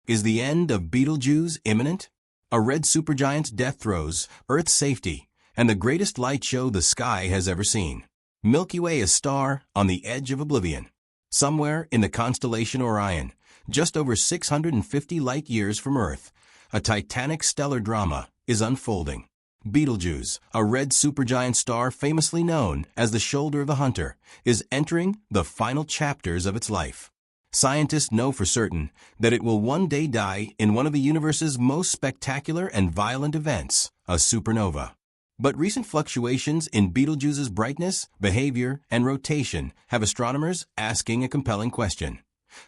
Is the end of Betelgeuse imminent? A red supergiant's death throes Earth's safety and the greatest light show the sky has ever seen. Milky Way, a star on the edge of oblivion. Somewhere in the constellation Orion, just over 650 light-years from Earth, a titanic stellar drama is unfolding. Betelgeuse, a red supergiant star famously known as the shoulder of the hunter, is entering the final chapters of its life. Scientists know for certain that it will one day die in one of the universe's most spectacular and violent events, a supernova. But recent fluctuations in Betelgeuse's brightness, behavior, and rotation have astronomers asking a compelling question.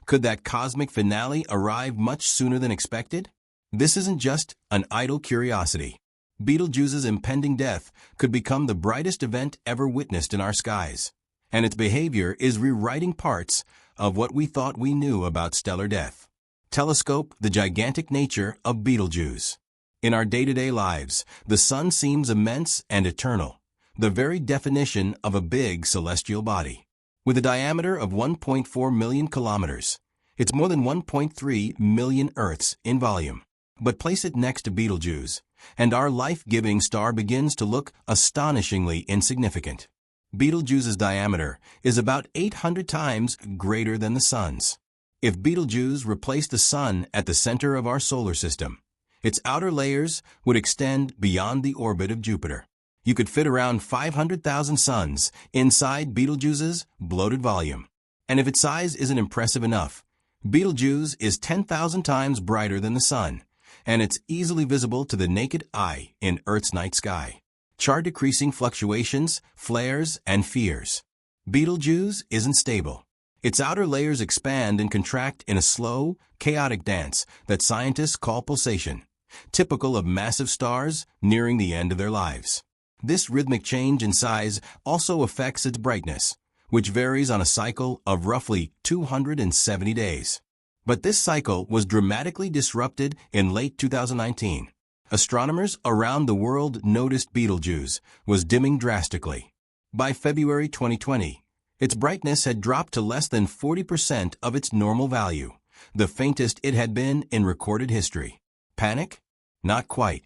Could that cosmic finale arrive much sooner than expected? This isn't just an idle curiosity. Betelgeuse's impending death could become the brightest event ever witnessed in our skies, and its behavior is rewriting parts of what we thought we knew about stellar death. Telescope the gigantic nature of Betelgeuse. In our day-to-day lives, the sun seems immense and eternal, the very definition of a big celestial body. With a diameter of 1.4 million kilometers, it's more than 1.3 million Earths in volume. But place it next to Betelgeuse, and our life-giving star begins to look astonishingly insignificant. Betelgeuse's diameter is about 800 times greater than the Sun's. If Betelgeuse replaced the Sun at the center of our solar system, its outer layers would extend beyond the orbit of Jupiter. You could fit around 500,000 suns inside Betelgeuse's bloated volume. And if its size isn't impressive enough, Betelgeuse is 10,000 times brighter than the Sun, and it's easily visible to the naked eye in Earth's night sky. Chart decreasing fluctuations, flares, and fears. Betelgeuse isn't stable. Its outer layers expand and contract in a slow, chaotic dance that scientists call pulsation, typical of massive stars nearing the end of their lives. This rhythmic change in size also affects its brightness, which varies on a cycle of roughly 270 days. But this cycle was dramatically disrupted in late 2019. Astronomers around the world noticed Betelgeuse was dimming drastically. By February 2020, its brightness had dropped to less than 40% of its normal value, the faintest it had been in recorded history. Panic? Not quite.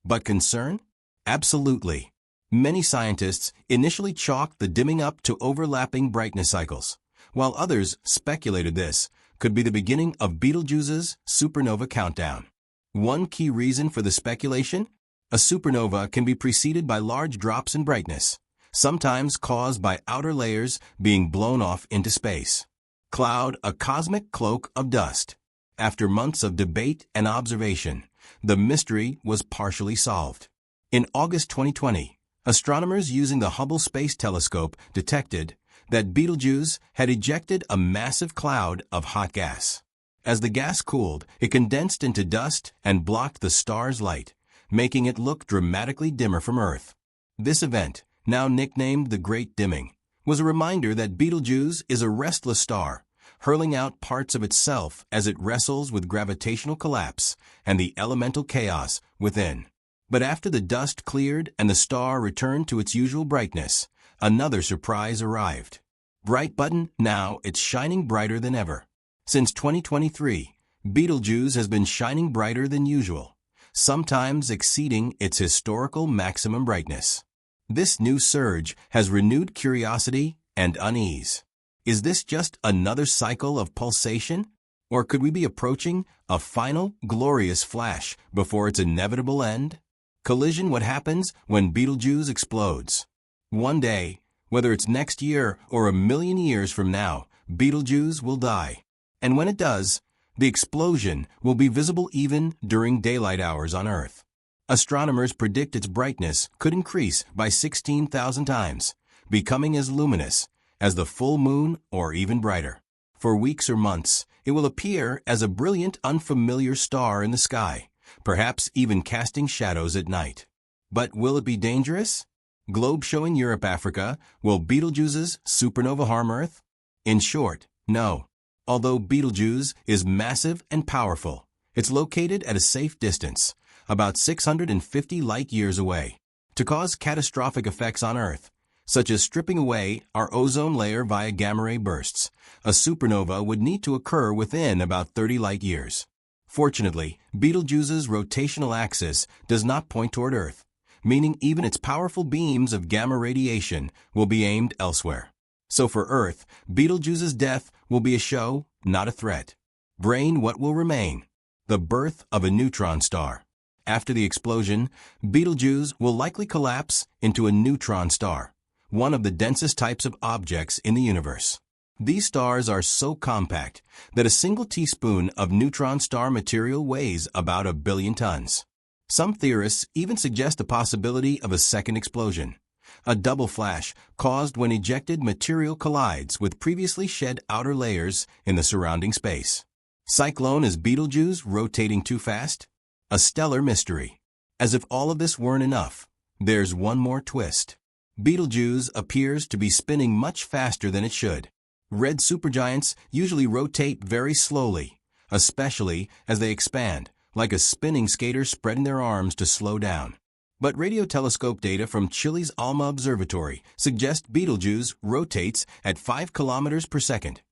But concern? Absolutely. Many scientists initially chalked the dimming up to overlapping brightness cycles, while others speculated this could be the beginning of Betelgeuse's supernova countdown. One key reason for the speculation? A supernova can be preceded by large drops in brightness, sometimes caused by outer layers being blown off into space. Cloud, a cosmic cloak of dust. After months of debate and observation, the mystery was partially solved. In August 2020, astronomers using the Hubble Space Telescope detected that Betelgeuse had ejected a massive cloud of hot gas. As the gas cooled, it condensed into dust and blocked the star's light, making it look dramatically dimmer from Earth. This event, now nicknamed the Great Dimming, was a reminder that Betelgeuse is a restless star, hurling out parts of itself as it wrestles with gravitational collapse and the elemental chaos within. But after the dust cleared and the star returned to its usual brightness, another surprise arrived. Bright button, now it's shining brighter than ever. Since 2023, Betelgeuse has been shining brighter than usual, sometimes exceeding its historical maximum brightness. This new surge has renewed curiosity and unease. Is this just another cycle of pulsation? Or could we be approaching a final, glorious flash before its inevitable end? Collision: what happens when Betelgeuse explodes? One day, whether it's next year or a million years from now, Betelgeuse will die. And when it does, the explosion will be visible even during daylight hours on Earth. Astronomers predict its brightness could increase by 16,000 times, becoming as luminous as the full moon or even brighter. For weeks or months, it will appear as a brilliant, unfamiliar star in the sky, perhaps even casting shadows at night. But will it be dangerous? Globe showing Europe, Africa, will Betelgeuse's supernova harm Earth? In short, no. Although Betelgeuse is massive and powerful, it's located at a safe distance, about 650 light-years away. To cause catastrophic effects on Earth, such as stripping away our ozone layer via gamma-ray bursts, a supernova would need to occur within about 30 light-years. Fortunately, Betelgeuse's rotational axis does not point toward Earth, meaning even its powerful beams of gamma radiation will be aimed elsewhere. So for Earth, Betelgeuse's death will be a show, not a threat. Brain, what will remain? The birth of a neutron star. After the explosion, Betelgeuse will likely collapse into a neutron star, one of the densest types of objects in the universe. These stars are so compact that a single teaspoon of neutron star material weighs about 1 billion tons. Some theorists even suggest the possibility of a second explosion, a double flash caused when ejected material collides with previously shed outer layers in the surrounding space. Cyclone, is Betelgeuse rotating too fast? A stellar mystery. As if all of this weren't enough, there's one more twist. Betelgeuse appears to be spinning much faster than it should. Red supergiants usually rotate very slowly, especially as they expand, like a spinning skater spreading their arms to slow down. But radio telescope data from Chile's ALMA Observatory suggest Betelgeuse rotates at 5 kilometers per second,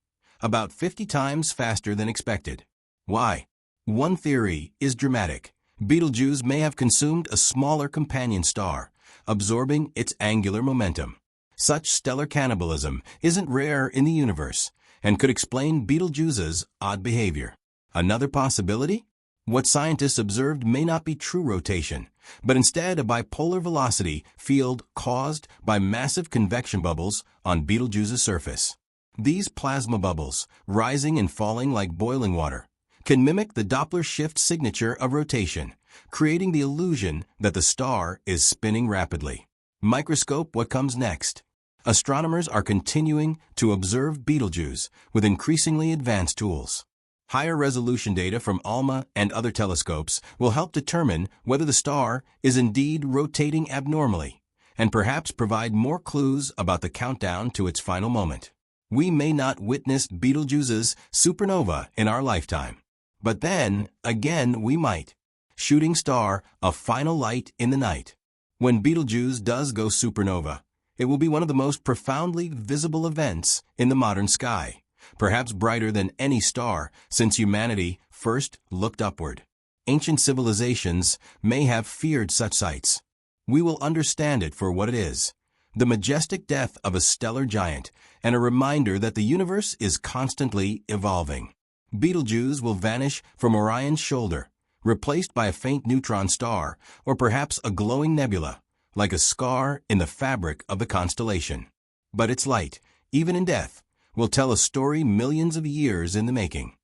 about 50 times faster than expected. Why? One theory is dramatic. Betelgeuse may have consumed a smaller companion star, absorbing its angular momentum. Such stellar cannibalism isn't rare in the universe and could explain Betelgeuse's odd behavior. Another possibility? What scientists observed may not be true rotation, but instead a bipolar velocity field caused by massive convection bubbles on Betelgeuse's surface. These plasma bubbles, rising and falling like boiling water, can mimic the Doppler shift signature of rotation, creating the illusion that the star is spinning rapidly. Microscope, what comes next? Astronomers are continuing to observe Betelgeuse with increasingly advanced tools. Higher resolution data from ALMA and other telescopes will help determine whether the star is indeed rotating abnormally, and perhaps provide more clues about the countdown to its final moment. We may not witness Betelgeuse's supernova in our lifetime, but then, again, we might. Shooting star, a final light in the night. When Betelgeuse does go supernova, it will be one of the most profoundly visible events in the modern sky, perhaps brighter than any star since humanity first looked upward. Ancient civilizations may have feared such sights. We will understand it for what it is, the majestic death of a stellar giant, and a reminder that the universe is constantly evolving. Betelgeuse will vanish from Orion's shoulder, replaced by a faint neutron star, or perhaps a glowing nebula, like a scar in the fabric of the constellation. But its light, even in death, will tell a story millions of years in the making.